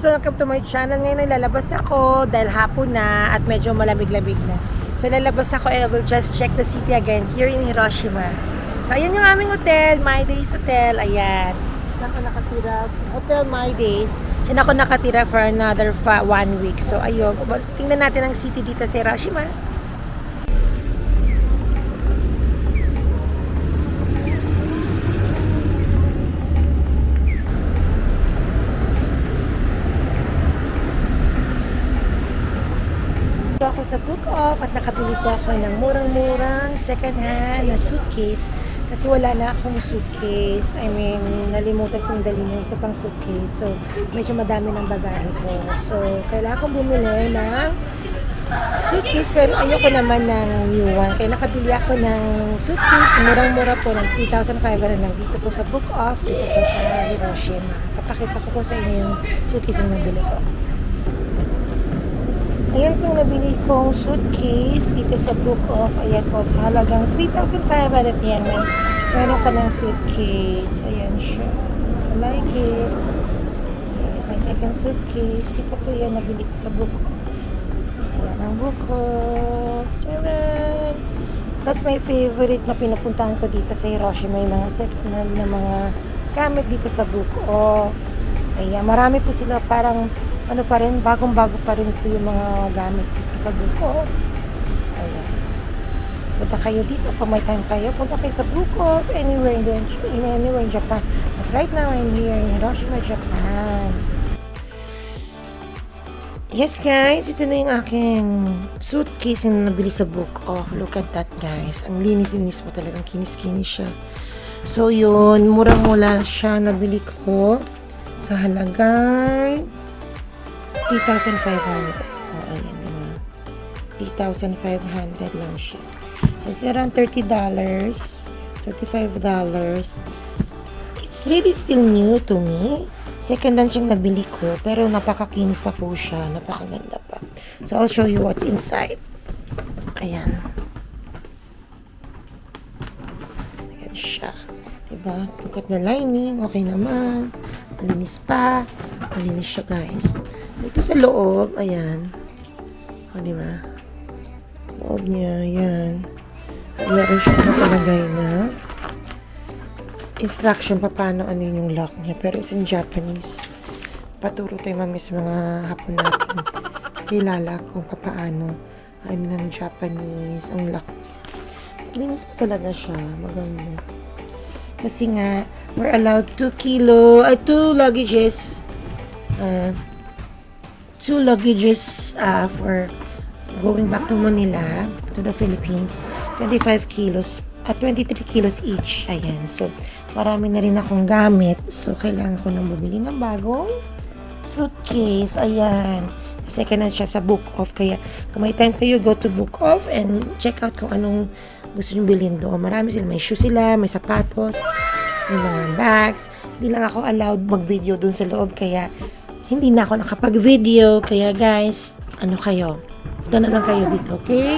welcome to my channel. Ngayon lalabas ako dahil hapon na at medyo malamig-lamig na. So lalabas ako and I will just check the city again here in Hiroshima. So ayan yung aming hotel, My Days Hotel. Ayan. Ako nakatira, Hotel My Days. Diyan ako nakatira for another 1 week. So ayun, tingnan natin ang city dito sa Hiroshima. Ako sa Book Off at nakabili po ako ng murang-murang second hand na suitcase kasi wala na akong suitcase. I mean, nalimutan kong dalhin yung isa pang suitcase. So, medyo madami ng bagahe ko. So, kailangan kong bumili ng suitcase pero ayoko naman ng new one. Kaya nakabili ako ng suitcase. Murang-mura po ng 3,500 nandito po sa Book Off, dito po sa Hiroshima. Papakita ko po sa inyo yung suitcase na nabili ko. Ayan po nabili kong suitcase dito sa Book Off. Ayan po, sa halagang 3,500 yen. Meron ka ng suitcase. Ayan siya. I like it. Ayan, may second suitcase. Dito po yan nabili ko sa Book Off. Ayan ang Book Off. Charan! That's my favorite na pinupuntahan ko dito sa Hiroshima. Yung mga second hand na mga gamit dito sa Book Off. Ayan, marami po sila parang ano pa rin, bagong-bago pa rin po yung mga gamit dito sa Book Off. Ayan. Punta kayo dito kung may time kayo. Punta kayo sa Book Off anywhere in Japan. But right now, I'm here in Hiroshima, Japan. Yes guys, ito na yung aking suitcase na nabili sa Book Off. Look at that guys. Ang linis-linis mo talagang kinis-kinis siya. So yun, murang-mura siya nabili ko sa halagang 3,500. Oh, ayan diba? 3,500 lang siya. So, it's around $30. $35. It's really still new to me. Second hand siyang nabili ko, pero napakakinis pa po siya. Napakaganda pa. So, I'll show you what's inside. Ayan. Ayan siya. Diba? Tukot na lining. Okay naman. Malinis pa. Malinis siya, guys. Ito sa loob, ayan. O, diba? Loob niya, ayan. At meron siya nakalagay na instruction pa paano ano yung lock niya. Pero it's in Japanese. Paturo tayo mami sa mga hapon natin. Kilala kung paano ano ng Japanese ang lock niya. Linis pa talaga siya. Maganda. Kasi nga, we're allowed 2 luggages. 2 luggages for going back to Manila, to the Philippines. 25 kilos at 23 kilos each. Ayan. So, marami na rin akong gamit. So, kailangan ko nang bumili ng bagong suitcase. Ayan. Second hand shop sa Book Off. Kaya, kung may time kayo, go to Book Off and check out kung anong gusto nyo bilhin doon. Marami sila. May shoes sila, may sapatos, may mga bags. Hindi lang ako allowed mag-video doon sa loob. Kaya, hindi na ako nakapag-video. Kaya guys, ano kayo? Ito na lang kayo dito, okay?